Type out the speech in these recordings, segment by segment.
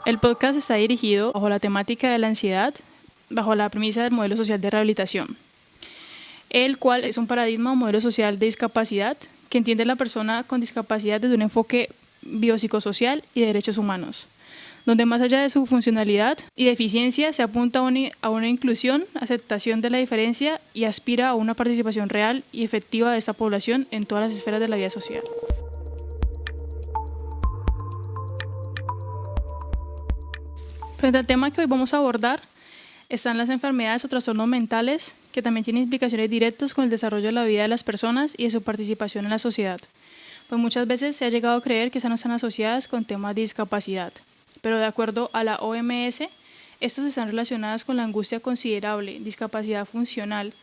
El podcast está dirigido bajo la temática de la ansiedad, bajo la premisa del modelo social de rehabilitación, el cual es un paradigma o modelo social de discapacidad que entiende a la persona con discapacidad desde un enfoque biopsicosocial y de derechos humanos, donde más allá de su funcionalidad y deficiencia se apunta a una inclusión, aceptación de la diferencia y aspira a una participación real y efectiva de esta población en todas las esferas de la vida social. Frente al tema que hoy vamos a abordar, están las enfermedades o trastornos mentales que también tienen implicaciones directas con el desarrollo de la vida de las personas y de su participación en la sociedad. Pues muchas veces se ha llegado a creer que estas no están asociadas con temas de discapacidad, pero de acuerdo a la OMS, estos están relacionadas con la angustia considerable, discapacidad funcional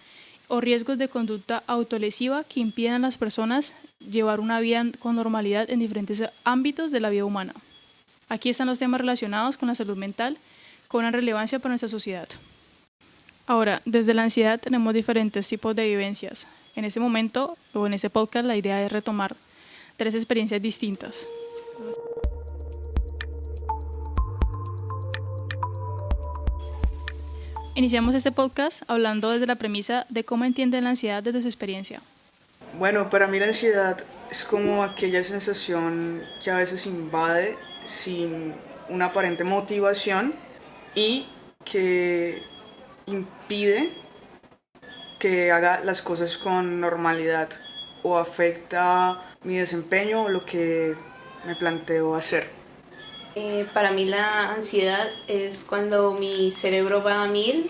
o riesgos de conducta autolesiva que impiden a las personas llevar una vida con normalidad en diferentes ámbitos de la vida humana. Aquí están los temas relacionados con la salud mental, con una relevancia para nuestra sociedad. Ahora, desde la ansiedad tenemos diferentes tipos de vivencias. En este momento, o en este podcast, la idea es retomar 3 experiencias distintas. Iniciamos este podcast hablando desde la premisa de cómo entienden la ansiedad desde su experiencia. Bueno, para mí la ansiedad es como aquella sensación que a veces invade sin una aparente motivación y que impide que haga las cosas con normalidad o afecta mi desempeño o lo que me planteo hacer. Para mí la ansiedad es cuando mi cerebro va a 1000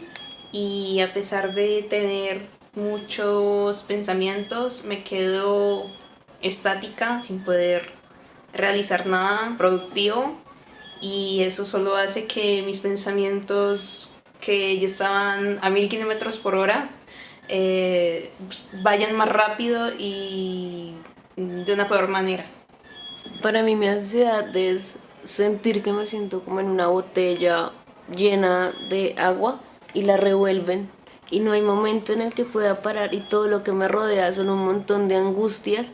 y a pesar de tener muchos pensamientos me quedo estática sin poder realizar nada productivo, y eso solo hace que mis pensamientos que ya estaban a 1000 kilómetros por hora vayan más rápido y de una peor manera. Para mí mi ansiedad es sentir que me siento como en una botella llena de agua y la revuelven y no hay momento en el que pueda parar y todo lo que me rodea son un montón de angustias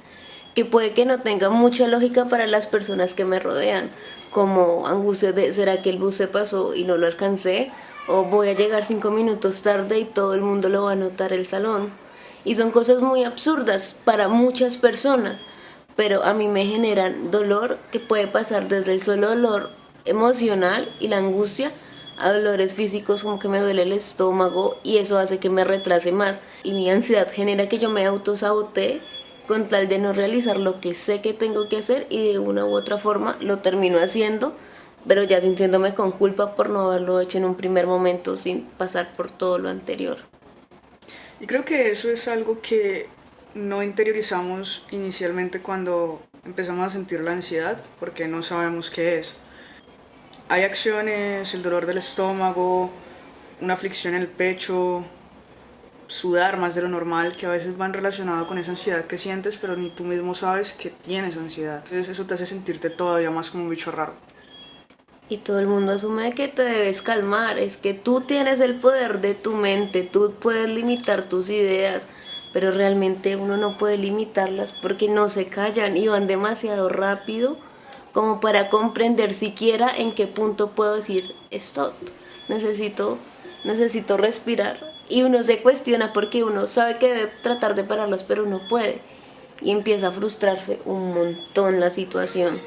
que puede que no tenga mucha lógica para las personas que me rodean, como angustias de ¿será que el bus se pasó y no lo alcancé? O voy a llegar 5 minutos tarde y todo el mundo lo va a notar el salón. Y son cosas muy absurdas para muchas personas, pero a mí me generan dolor que puede pasar desde el solo dolor emocional y la angustia a dolores físicos como que me duele el estómago y eso hace que me retrase más. Y mi ansiedad genera que yo me autosabotee con tal de no realizar lo que sé que tengo que hacer y de una u otra forma lo termino haciendo, pero ya sintiéndome con culpa por no haberlo hecho en un primer momento sin pasar por todo lo anterior. Y creo que eso es algo que no interiorizamos inicialmente cuando empezamos a sentir la ansiedad, porque no sabemos qué es. Hay acciones, el dolor del estómago, una aflicción en el pecho, sudar más de lo normal, que a veces van relacionados con esa ansiedad que sientes, pero ni tú mismo sabes que tienes ansiedad. Entonces eso te hace sentirte todavía más como un bicho raro. Y todo el mundo asume que te debes calmar, es que tú tienes el poder de tu mente, tú puedes limitar tus ideas, pero realmente uno no puede limitarlas porque no se callan y van demasiado rápido como para comprender siquiera en qué punto puedo decir stop, necesito respirar. Y uno se cuestiona porque uno sabe que debe tratar de pararlas, pero no puede. Y empieza a frustrarse un montón la situación.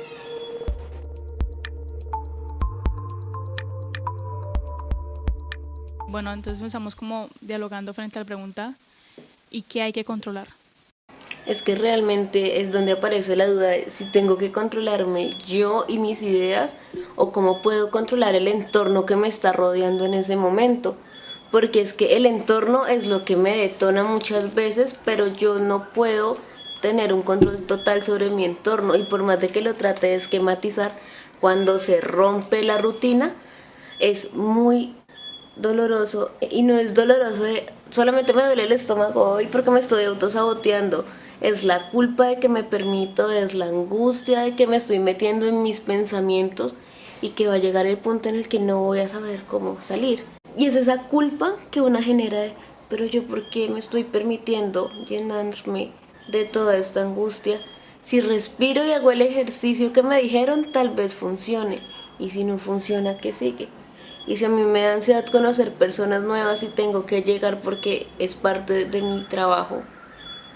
Bueno, entonces estamos como dialogando frente a la pregunta ¿y qué hay que controlar? Es que realmente es donde aparece la duda de si tengo que controlarme yo y mis ideas o cómo puedo controlar el entorno que me está rodeando en ese momento. Porque es que el entorno es lo que me detona muchas veces, pero yo no puedo tener un control total sobre mi entorno y por más de que lo trate de esquematizar, cuando se rompe la rutina es muy doloroso y no es doloroso de solamente me duele el estómago hoy porque me estoy autosaboteando, es la culpa de que me permito, es la angustia de que me estoy metiendo en mis pensamientos y que va a llegar el punto en el que no voy a saber cómo salir. Y es esa culpa que una genera de, pero yo por qué me estoy permitiendo llenarme de toda esta angustia. Si respiro y hago el ejercicio que me dijeron, tal vez funcione. Y si no funciona, ¿qué sigue? Y si a mí me da ansiedad conocer personas nuevas y tengo que llegar porque es parte de mi trabajo,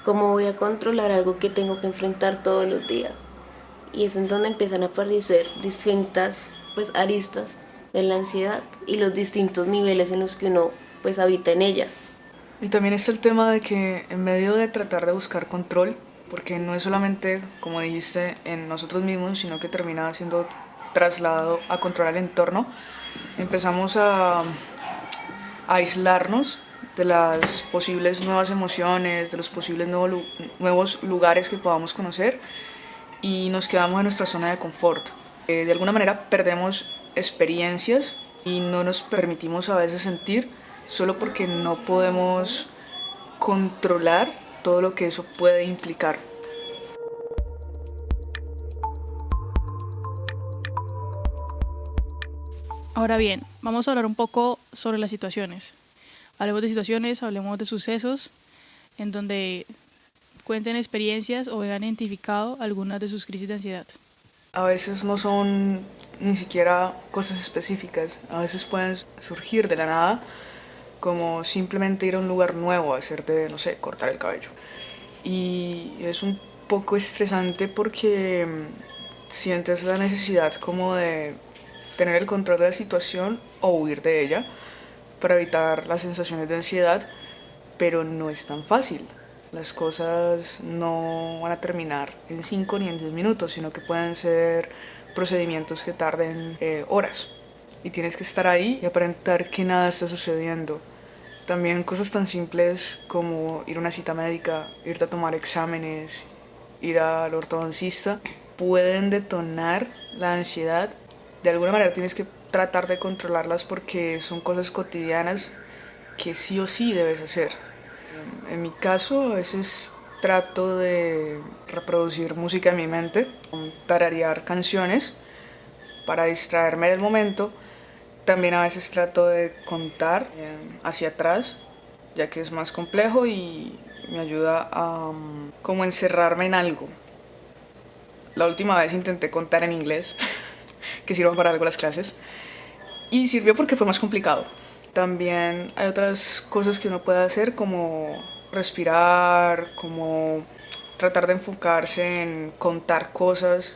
¿cómo voy a controlar algo que tengo que enfrentar todos los días? Y es en donde empiezan a aparecer distintas pues aristas de la ansiedad y los distintos niveles en los que uno pues habita en ella. Y también está el tema de que en medio de tratar de buscar control, porque no es solamente, como dijiste, en nosotros mismos, sino que termina siendo trasladado a controlar el entorno, empezamos a aislarnos de las posibles nuevas emociones, de los posibles nuevos lugares que podamos conocer y nos quedamos en nuestra zona de confort. De alguna manera perdemos experiencias y no nos permitimos a veces sentir solo porque no podemos controlar todo lo que eso puede implicar. Ahora bien, vamos a hablar un poco sobre las situaciones. Hablemos de situaciones, hablemos de sucesos en donde cuenten experiencias o hayan identificado algunas de sus crisis de ansiedad. A veces no son ni siquiera cosas específicas, a veces pueden surgir de la nada, como simplemente ir a un lugar nuevo, hacerte, no sé, cortar el cabello. Y es un poco estresante porque sientes la necesidad como de tener el control de la situación o huir de ella para evitar las sensaciones de ansiedad, pero no es tan fácil. Las cosas no van a terminar en 5 ni en 10 minutos, sino que pueden ser procedimientos que tarden horas. Y tienes que estar ahí y aparentar que nada está sucediendo. También cosas tan simples como ir a una cita médica, irte a tomar exámenes, ir al ortodoncista, pueden detonar la ansiedad. De alguna manera tienes que tratar de controlarlas porque son cosas cotidianas que sí o sí debes hacer. En mi caso, a veces trato de reproducir música en mi mente, tararear canciones para distraerme del momento. También a veces trato de contar hacia atrás, ya que es más complejo y me ayuda a como encerrarme en algo. La última vez intenté contar en inglés, que sirvan para algo las clases, y sirvió porque fue más complicado. También hay otras cosas que uno puede hacer como respirar, como tratar de enfocarse en contar cosas,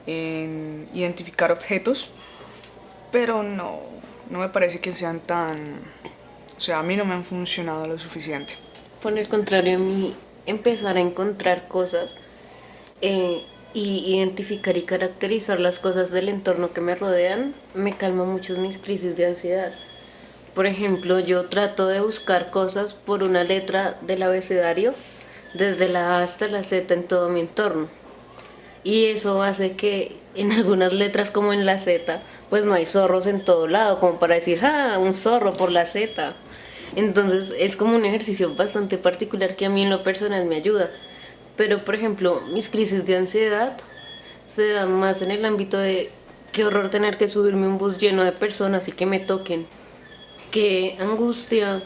en identificar objetos, pero no me parece que sean tan... O sea, a mí no me han funcionado lo suficiente. Por el contrario, a mí empezar a encontrar cosas y identificar y caracterizar las cosas del entorno que me rodean me calma mucho mis crisis de ansiedad. Por ejemplo, yo trato de buscar cosas por una letra del abecedario, desde la A hasta la Z en todo mi entorno. Y eso hace que en algunas letras como en la Z, pues no hay zorros en todo lado, como para decir, ¡ah, un zorro por la Z! Entonces es como un ejercicio bastante particular que a mí en lo personal me ayuda. Pero, por ejemplo, mis crisis de ansiedad se dan más en el ámbito de qué horror tener que subirme a un bus lleno de personas y que me toquen. Qué angustia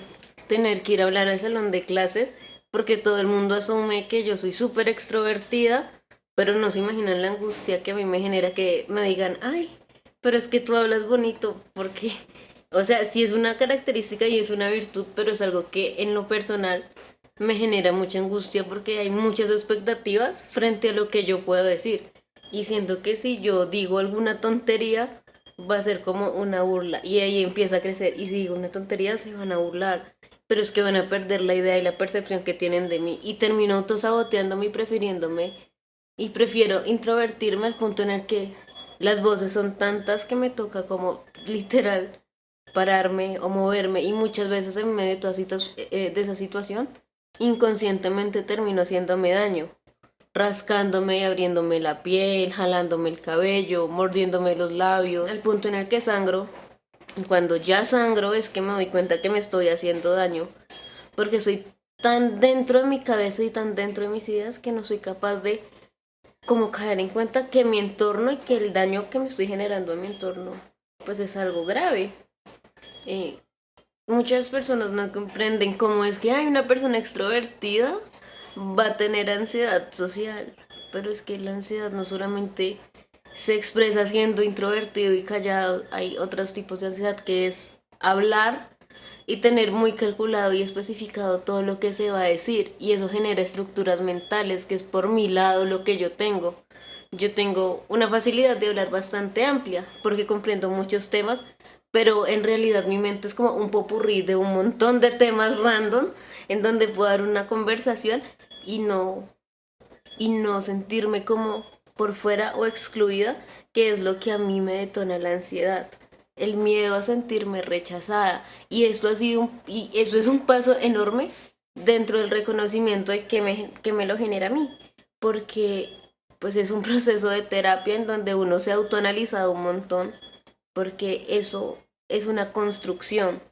tener que ir a hablar al salón de clases porque todo el mundo asume que yo soy súper extrovertida, pero no se imaginan la angustia que a mí me genera que me digan, ay, pero es que tú hablas bonito, porque, o sea, sí es una característica y es una virtud, pero es algo que en lo personal me genera mucha angustia porque hay muchas expectativas frente a lo que yo puedo decir. Y siento que si yo digo alguna tontería, va a ser como una burla. Y ahí empieza a crecer. Y si digo una tontería, se van a burlar. Pero es que van a perder la idea y la percepción que tienen de mí. Y termino autosaboteándome y prefiriéndome. Y prefiero introvertirme al punto en el que las voces son tantas que me toca como literal pararme o moverme. Y muchas veces en medio de, de esa situación, inconscientemente termino haciéndome daño, rascándome y abriéndome la piel, jalándome el cabello, mordiéndome los labios, al punto en el que sangro. Cuando ya sangro es que me doy cuenta que me estoy haciendo daño, porque soy tan dentro de mi cabeza y tan dentro de mis ideas que no soy capaz de como caer en cuenta que mi entorno y que el daño que me estoy generando en mi entorno pues es algo grave. Muchas personas no comprenden cómo es que hay una persona extrovertida va a tener ansiedad social, pero es que la ansiedad no solamente se expresa siendo introvertido y callado. Hay otros tipos de ansiedad que es hablar y tener muy calculado y especificado todo lo que se va a decir, y eso genera estructuras mentales, que es por mi lado lo que yo tengo. Yo tengo una facilidad de hablar bastante amplia porque comprendo muchos temas, pero en realidad mi mente es como un popurrí de un montón de temas random en donde puedo dar una conversación y no sentirme como por fuera o excluida, que es lo que a mí me detona la ansiedad. El miedo a sentirme rechazada. Y esto ha sido y eso es un paso enorme dentro del reconocimiento de que me lo genera a mí. Porque pues es un proceso de terapia en donde uno se ha autoanalizado un montón, porque eso es una construcción.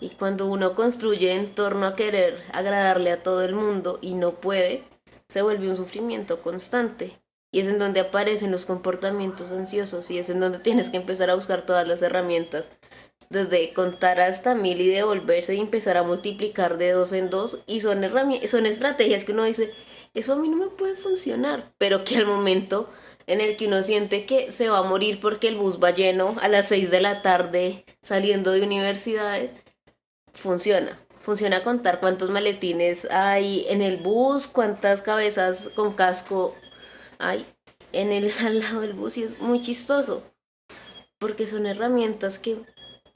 Y cuando uno construye en torno a querer agradarle a todo el mundo y no puede, se vuelve un sufrimiento constante. Y es en donde aparecen los comportamientos ansiosos, y es en donde tienes que empezar a buscar todas las herramientas, desde contar hasta 1000 y devolverse y empezar a multiplicar de dos en dos. Y son estrategias que uno dice, eso a mí no me puede funcionar, pero que al momento en el que uno siente que se va a morir porque el bus va lleno a las 6 de la tarde saliendo de universidades, funciona. Funciona contar cuántos maletines hay en el bus, cuántas cabezas con casco hay en el al lado del bus, y es muy chistoso porque son herramientas que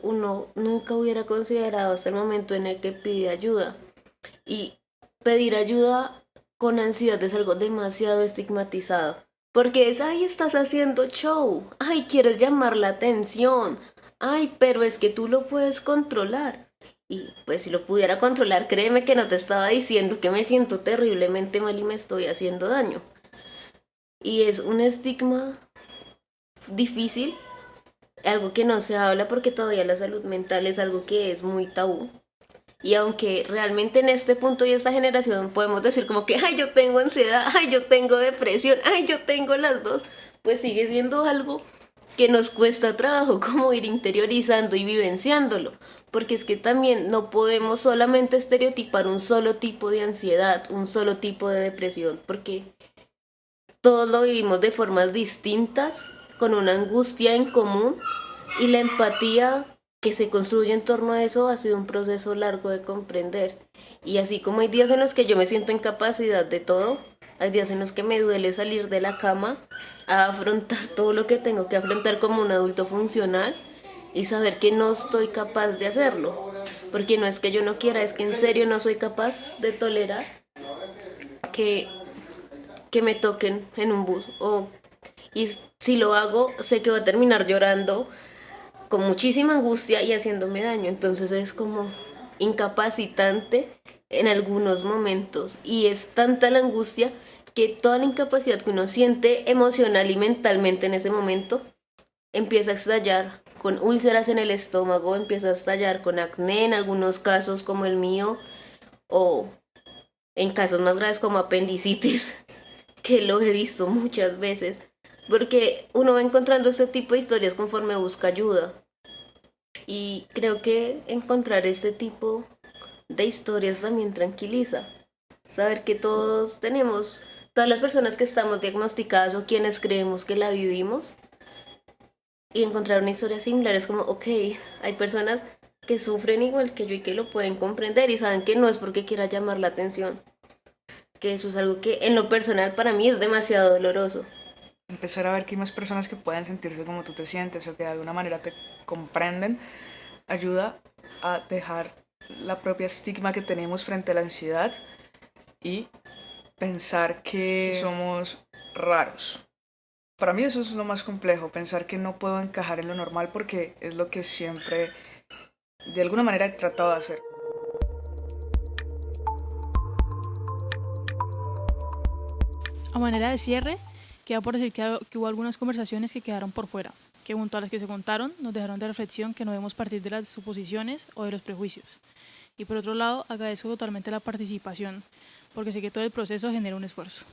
uno nunca hubiera considerado hasta el momento en el que pide ayuda. Y pedir ayuda con ansiedad es algo demasiado estigmatizado, porque es, ay, estás haciendo show, ay, quieres llamar la atención, ay, pero es que tú lo puedes controlar. Y pues si lo pudiera controlar, créeme que no te estaba diciendo que me siento terriblemente mal y me estoy haciendo daño. Y es un estigma difícil, algo que no se habla porque todavía la salud mental es algo que es muy tabú. Y aunque realmente en este punto y esta generación podemos decir como que, ay, yo tengo ansiedad, ay, yo tengo depresión, ay, yo tengo las dos, pues sigue siendo algo que nos cuesta trabajo como ir interiorizando y vivenciándolo, porque es que también no podemos solamente estereotipar un solo tipo de ansiedad, un solo tipo de depresión, porque todos lo vivimos de formas distintas, con una angustia en común, y la empatía que se construye en torno a eso ha sido un proceso largo de comprender. Y así como hay días en los que yo me siento en capacidad de todo, hay días en los que me duele salir de la cama a afrontar todo lo que tengo que afrontar como un adulto funcional y saber que no estoy capaz de hacerlo. Porque no es que yo no quiera, es que en serio no soy capaz de tolerar que, que me toquen en un bus. Y si lo hago, sé que voy a terminar llorando con muchísima angustia y haciéndome daño. Entonces es como incapacitante en algunos momentos, y es tanta la angustia que toda la incapacidad que uno siente emocional y mentalmente en ese momento empieza a estallar con úlceras en el estómago, empieza a estallar con acné en algunos casos como el mío, o en casos más graves como apendicitis, que lo he visto muchas veces, porque uno va encontrando este tipo de historias conforme busca ayuda. Y creo que encontrar este tipo de historias también tranquiliza. Saber que todos tenemos, todas las personas que estamos diagnosticadas o quienes creemos que la vivimos, y encontrar una historia similar es como, ok, hay personas que sufren igual que yo y que lo pueden comprender y saben que no es porque quiera llamar la atención, que eso es algo que en lo personal para mí es demasiado doloroso. Empezar a ver que hay más personas que pueden sentirse como tú te sientes o que de alguna manera te comprenden, ayuda a dejar la propia estigma que tenemos frente a la ansiedad y pensar que somos raros. Para mí eso es lo más complejo, pensar que no puedo encajar en lo normal porque es lo que siempre de alguna manera he tratado de hacer. A manera de cierre, queda por decir que hubo algunas conversaciones que quedaron por fuera, que junto a las que se contaron nos dejaron de reflexión que no debemos partir de las suposiciones o de los prejuicios. Y por otro lado, agradezco totalmente la participación, porque sé que todo el proceso genera un esfuerzo.